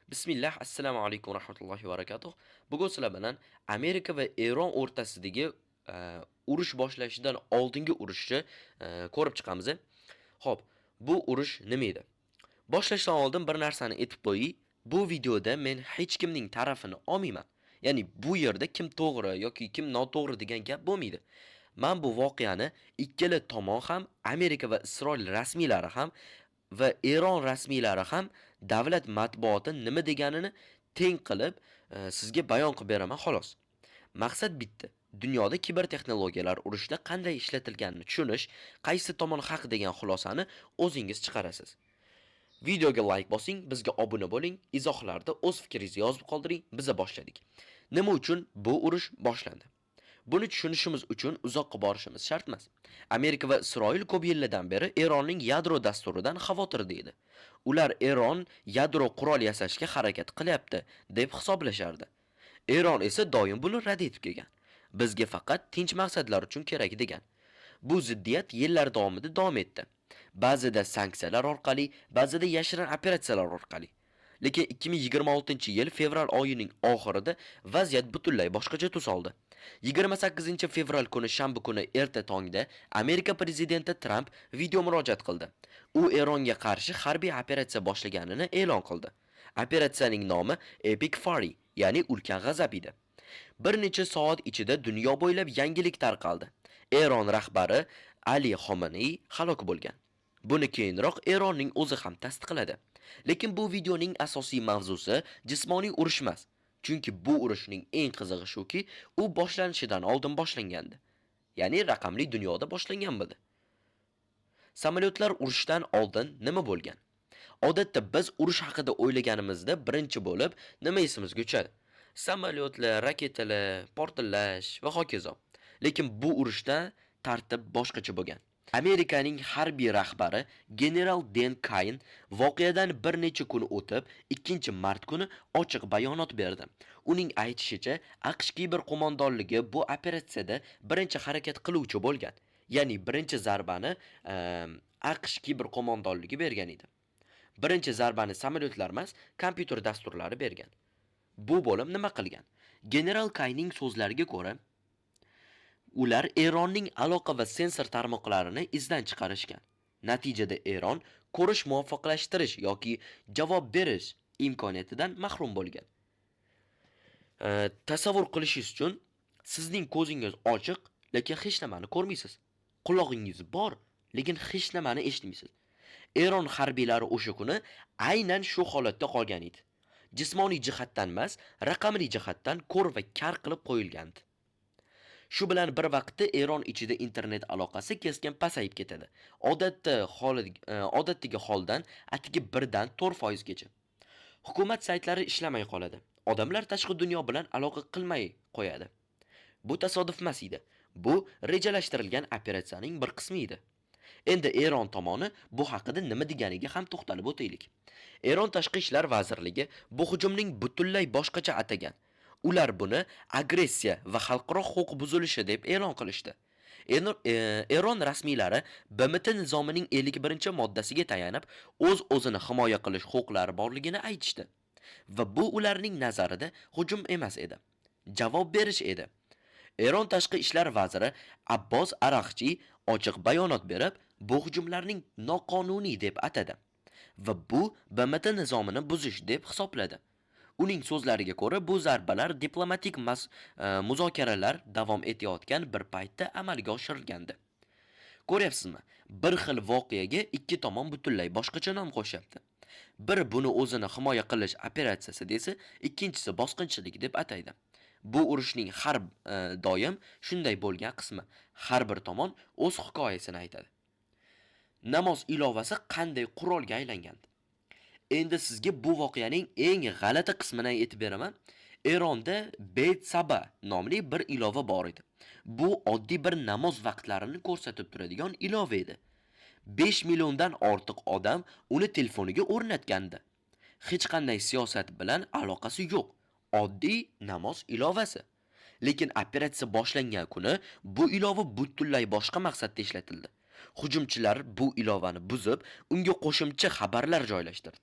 Bismillah, assalomu alaykum va rahmatullohi va barakatuh. Bugun sizlar bilan Amerika va Eron o'rtasidagi urush boshlashidan oldingi urushni ko'rib chiqamiz. Xo'p, bu urush nima edi? Boshlashdan oldin bir narsani aytib qo'yay. Bu videoda men hech kimning tarafini olmayman. Ya'ni bu yerda kim to'g'ri yoki kim noto'g'ri degan gap bo'lmaydi. Men bu voqeani ikkala tomon ham, Amerika va Isroil rasmiylari ham va Eron rasmiylari ham davlat matbuoti nima deganini teng qilib, sizga bayon qilib beraman xolos. Maqsad bitta. Dunyoda kibertexnologiyalar urushda qanday ishlatilganini tushunish, qaysi tomon haq degan xulosani o'zingiz chiqarasiz. Videoga like bosing, bizga obuna bo'ling, izohlarda o'z fikringizni yozib qoldiring, biz boshladik. Nima uchun bu urush boshlandi? Buni tushunishimiz uchun uzoqqa borishimiz shart emas. Amerika va Isroil ko'p yillardan beri Eronning yadro dasturidan xavotirda edi. Ular Eron yadro qurol yasashga harakat qilyapti deb hisoblashardi. Eron esa doim buni rad etib kelgan. Bizga faqat tinch maqsadlar uchun kerak degan. Bu ziddiyat yillar davomida davom etdi. Ba'zida sanksiyalar orqali, ba'zida yashirin operatsiyalar orqali. Lekin 2026-yil fevral oyining oxirida vaziyat butunlay boshqacha tus oldi. 28-fevral kuni shanba kuni erta tongda Amerika prezidenti Trump video murojaat qildi. U Eronga qarshi harbiy operatsiya boshlaganini e'lon qildi. Operatsiyaning nomi Epic Fury, ya'ni ulkan g'azab edi. Bir necha soat ichida dunyo bo'ylab yangilik tarqaldi. Eron rahbari Ali Xomenei halok bo'lgan. Buni keyinroq Eronning o'zi ham tasdiqladi. Lekin bu videoning asosiy mavzusi jismoniy urush emas. Chunki bu urushning eng qizig'i shuki, u boshlanishidan oldin boshlangandi. Ya'ni raqamli dunyoda boshlangan bo'ldi. Samolyotlar urushdan oldin nima bo'lgan? Odatda biz urush haqida o'ylaganimizda birinchi bo'lib nima esimizga tushadi? Samolyotlar, raketalar, portlash va hokazo. Lekin bu urushda tartib boshqacha bo'lgan. Amerikaning harbiy rahbari general Dan Cain voqeadan bir necha kun o'tib, 2-mart kuni ochiq bayonot berdi. Uning aytishicha, AQSh kiber qo'mondonligi bu operatsiyada birinchi harakat qiluvchi bo'lgan. Ya'ni birinchi zarbani AQSh kiber qo'mondonligi bergan edi. Birinchi zarbani samolyotlar emas, kompyuter dasturlari bergan. Bu bo'lim nima qilgan? General Cainning so'zlariga ko'ra, ular Eronning aloqa va sensor tarmoqlarini izdan chiqarishgan. Natijada Eron ko'rish muvaffaqlashtirish yoki javob berish imkoniyatidan mahrum bo'lgan. Tasavvur qilishingiz uchun, sizning ko'zingiz ochiq, lekin hech nimani ko'rmaysiz. Quloqingiz bor, lekin hech nimani eshitmaysiz. Eron harbiylari o'sha kuni aynan shu holatda qolgan edi. Jismoniy jihatdan emas, raqamli jihatdan ko'r va kar qilib qo'yilgandi. Shu bilan bir vaqtda Eron ichida internet aloqasi keskin pasayib ketadi. Odatdagi holdan atigi 1 dan 4% gacha. Hukumat saytlari ishlamay qoladi. Odamlar tashqi dunyo bilan aloqa qilmay qo'yadi. Bu tasodif emas edi. Bu rejalashtirilgan operatsiyaning bir qismi edi. Endi Eron tomoni bu haqida nima deganiga ham to'xtalib o'taylik. Eron tashqi ishlar vazirligi bu hujumning butunlay boshqacha atagan. Ular buni agressiya va xalqaro huquq buzilishi deb e'lon qilishdi. Eron rasmiylari BMT nizomining 51-moddasiga tayanib, o'z-o'zini himoya qilish huquqlari borligini aytishdi. Va bu ularning nazarida hujum emas edi. Javob berish edi. Eron tashqi ishlar vaziri Abbos Araqchi ochiq bayonot berib, bu hujumlarning noqonuniy deb atadi va bu BMT nizomini buzish deb hisobladi. Uning so'zlariga ko'ra, bu zarbalar diplomatik muzokaralar davom etayotgan bir paytda amalga oshirilgandi. Ko'ryapsizmi? Bir xil voqeaga ikki tomon butunlay boshqacha nom qo'shyapti. Biri buni o'zini himoya qilish operatsiyasi desa, ikkinchisi bosqinchilik deb ataydi. Bu urushning har doim shunday bo'lgan qismi. Har bir tomon o'z hikoyasini aytadi. Namoz ilovasi qanday qurolga aylangandi? Endi sizga bu voqeaning eng g'alati qismini aytib beraman. Eronda Beyt Saba nomli bir ilova bor edi. Bu oddiy bir namoz vaqtlarini ko'rsatib turadigan ilova edi. 5 milliondan ortiq odam uni telefoniga o'rnatgandi. Hech qanday siyosat bilan aloqasi yo'q. Oddiy namoz ilovasi. Lekin operatsiya boshlangan kuni bu ilova butunlay boshqa maqsadda ishlatildi. Hujumchilar bu ilovani buzib, unga qo'shimcha xabarlar joylashtirdi.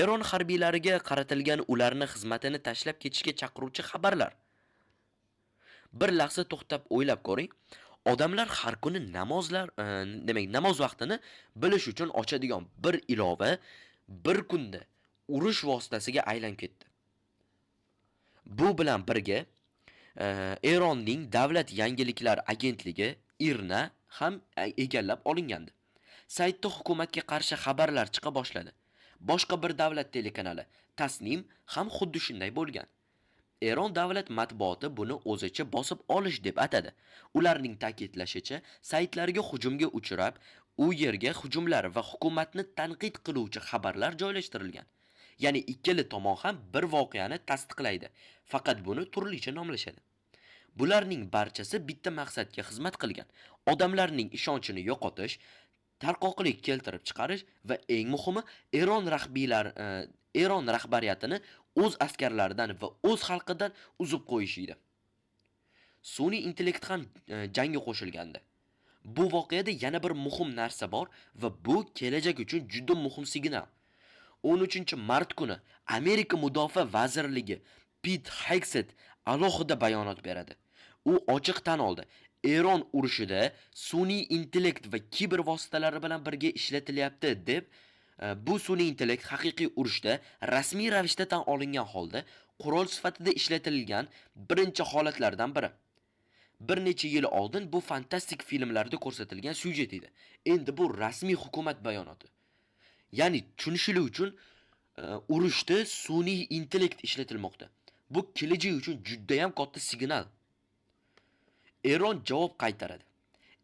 Eron harbiylariga qaratilgan ularni xizmatini tashlab ketishga chaqiruvchi xabarlar. Bir lahza to'xtab o'ylab ko'ring. Odamlar har kuni namoz vaqtini bilish uchun ochadigan bir ilova bir kunda urush vositasiga aylanib ketdi. Bu bilan birga Eronning davlat yangiliklar agentligi IRNA ham egallab olingandi. Saytda hukumatga qarshi xabarlar chiqa boshladi. Boshqa bir davlat telekanali Tasnim ham xuddi shunday bo'lgan. Eron davlat matbuoti buni o'zicha bosib olish deb atadi. Ularning ta'kidlashicha, saytlarga hujumga uchrab, u yerga hujumlar va hukumatni tanqid qiluvchi xabarlar joylashtirilgan. Ya'ni ikkala tomon ham bir voqeani tasdiqlaydi, faqat buni turlicha nomlashadi. Bularning barchasi bitta maqsadga xizmat qilgan. Odamlarning ishonchini yo'qotish, tarqoqlik keltirib chiqarish va eng muhimi Eron rahbariyatini o'z askarlaridan va o'z xalqidan uzib qo'yish edi. Sun'iy intellekt ham jangga qo'shilgandi. Bu voqeada yana bir muhim narsa bor va bu kelajak uchun juda muhim signal. 13-mart kuni Amerika Mudofaa vazirligi Pete Hegseth alohida bayonot beradi. U ochiq tan oldi. Eron urushida sun'iy intellekt va kiber vositalari bilan birga ishlatilyapti deb. Bu sun'iy intellekt haqiqiy urushda rasmiy ravishda tan olingan holda qurol sifatida ishlatilgan birinchi holatlardan biri. Bir necha yil oldin bu fantastik filmlarda ko'rsatilgan syujet edi. Endi bu rasmiy hukumat bayonoti. Ya'ni tushunishlik uchun urushda sun'iy intellekt ishlatilmoqda. Bu kelajak uchun juda ham katta signal. Eron javob qaytaradi.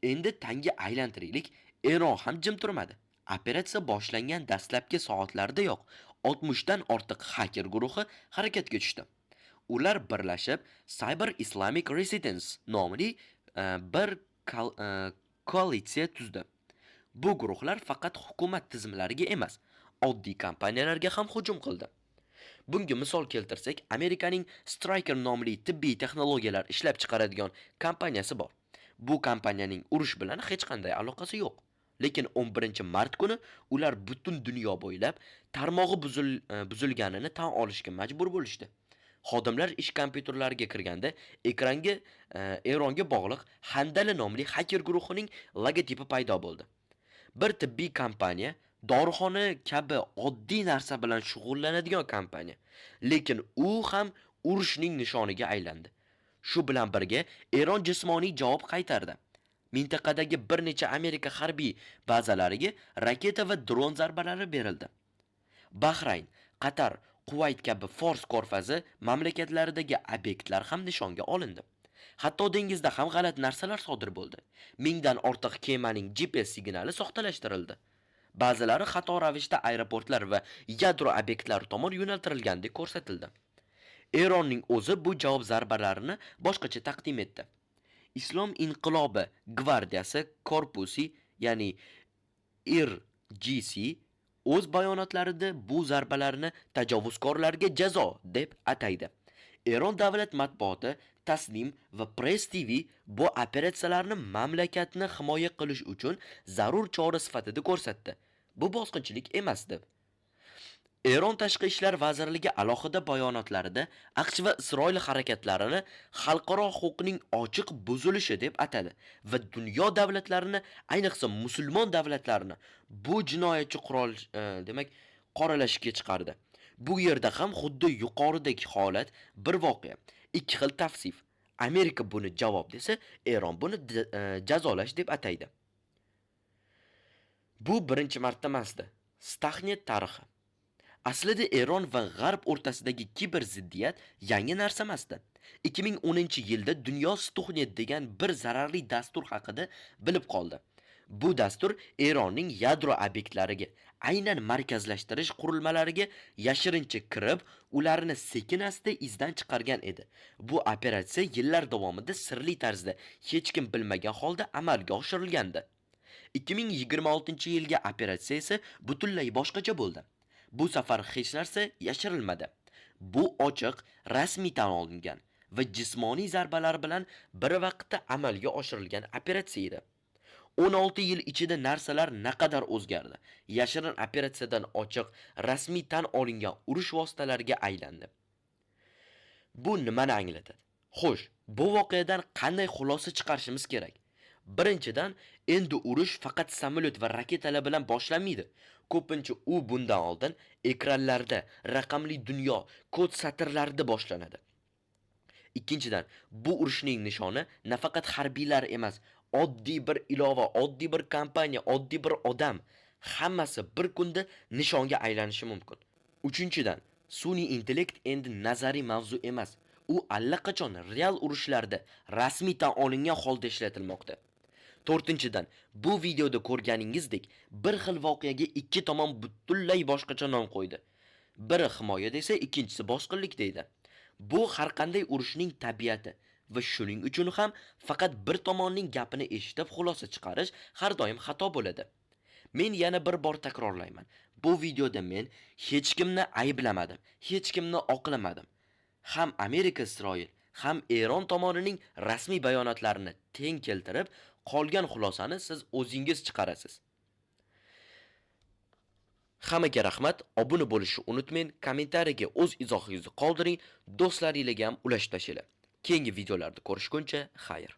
Endi tanga aylantiraylik, Eron ham jim turmadi. Operatsiya boshlangan dastlabki soatlardayoq 60 dan ortiq hacker guruhi harakatga tushdi. Ular birlashib Cyber Islamic Resistance nomli bir koalitsiya tuzdi. Bu guruhlar faqat hukumat tizimlariga emas, oddiy kompaniyalarga ham hujum qildi. Bunga misol keltirsak, Amerikaning Stryker nomli tibbiy texnologiyalar ishlab chiqaradigan kompaniyasi bor. Bu kompaniyaning urush bilan hech qanday aloqasi yo'q. Lekin 11-mart kuni ular butun dunyo bo'ylab tarmog'i buzilganini tan olishga majbur bo'lishdi. Xodimlar ish kompyuterlariga kirganda ekranga Eronga bog'liq Handala nomli hacker guruhining logotipi paydo bo'ldi. Bir tibbiy kompaniya, dorixona kabi oddiy narsa bilan shug'ullanadigan kompaniya, lekin u ham urushning nishoniga aylandi. Shu bilan birga Eron jismoniy javob qaytardi. Mintaqadagi bir necha Amerika harbiy bazalariga raketa va dron zarbalari berildi. Bahrayn, Qatar, Kuvayt kabi Fors ko'rfazi mamlakatlaridagi obyektlar ham nishonga olindi. Hatto dengizda ham g'alati narsalar sodir bo'ldi. 1000 dan ortiq kemaning GPS signali soxtalashtirildi. Ba'zilari xato ravishda aeroportlar va yadro obyektlari tomon yo'naltirilgandek ko'rsatildi. Eronning o'zi bu javob zarbalarini boshqacha taqdim etdi. Islom inqilobi gvardiyasi korpusi, ya'ni IRGC o'z bayonotlarida bu zarbalarni tajovuzkorlarga jazo deb ataydi. Eron davlat matbuoti Tasnim va Press TV bu operatsiyalarni mamlakatni himoya qilish uchun zarur chora sifatida ko'rsatdi. Bu bosqinchilik emas deb. Eron tashqi ishlar vazirligi alohida bayonotlarida AQSh va Isroil harakatlarini xalqaro huquqning ochiq buzilishi deb atadi va dunyo davlatlarini, ayniqsa musulmon davlatlarini bu jinoyatchi qoralashga chiqardi. Bu yerda ham xuddi yuqoridagi holat bir voqea, ikki xil tafsir. Amerika buni javob desa, Eron buni jazolash deb ataydi. Bu birinchi marta emasdi. Staxnet tarixi. Aslida Eron va G'arb o'rtasidagi kiber ziddiyat yangi narsa emasdi. 2010-yilda dunyo Stuxnet degan bir zararli dastur haqida bilib qoldi. Bu dastur Eronning yadro obyektlariga, aynan markazlashtirish qurilmalariga yashirincha kirib, ularni sekin-asta izdan chiqargan edi. Bu operatsiya yillar davomida sirli tarzda hech kim bilmagan holda amalga oshirilgandi. 2026-yilga operatsiya esa butunlay boshqacha bo'ldi. Bu safar hech narsa yashirilmadi. Bu ochiq, rasmiy tan olingan va jismoniy zarbalar bilan bir vaqtda amalga oshirilgan operatsiya edi. 16 yil ichida narsalar naqadar o'zgardi. Yashirin operatsiyadan ochiq, rasmiy tan olingan urush vositalariga aylandi. Bu nimani anglatadi? Xo'sh, bu voqeadan qanday xulosa chiqarishimiz kerak? Birinchidan, endi urush faqat samolyot va raketalar bilan boshlanmaydi. Ko'pincha u bundan oldin ekranlarda, raqamli dunyo, kod satrlarida boshlanadi. Ikkinchidan, bu urushning nishoni nafaqat harbiylar emas, oddiy bir ilova, oddiy bir kompaniya, oddiy bir odam hammasi bir kunda nishonga aylanishi mumkin. Uchinchidan, sun'iy intellekt endi nazariy mavzu emas. U allaqachon real urushlarda rasmiy tan olingan holda ishlatilmoqda. To'rtinchidan, bu videoda ko'rganingizdek, bir xil voqeaga ikki tomon butunlay boshqacha nom qo'ydi. Biri himoya desa, ikkinchisi bosqinlik deydi. Bu har qanday urushning tabiati va shuning uchun ham faqat bir tomonning gapini eshitib xulosa chiqarish har doim xato bo'ladi. Men yana bir bor takrorlayman. Bu videoda men hech kimni ayblamadim, hech kimni oqlamadim. Ham Amerika Isroil, ham Eron tomonining rasmiy bayonotlarini teng keltirib, qolgan xulosani siz o'zingiz chiqarasiz. Hammaga rahmat, obuna bo'lishni unutmang, kommentariyaga o'z izohingizni qoldiring, do'stlaringizga ham ulashib tashlang. Keyingi videolarda ko'rishguncha, xayr.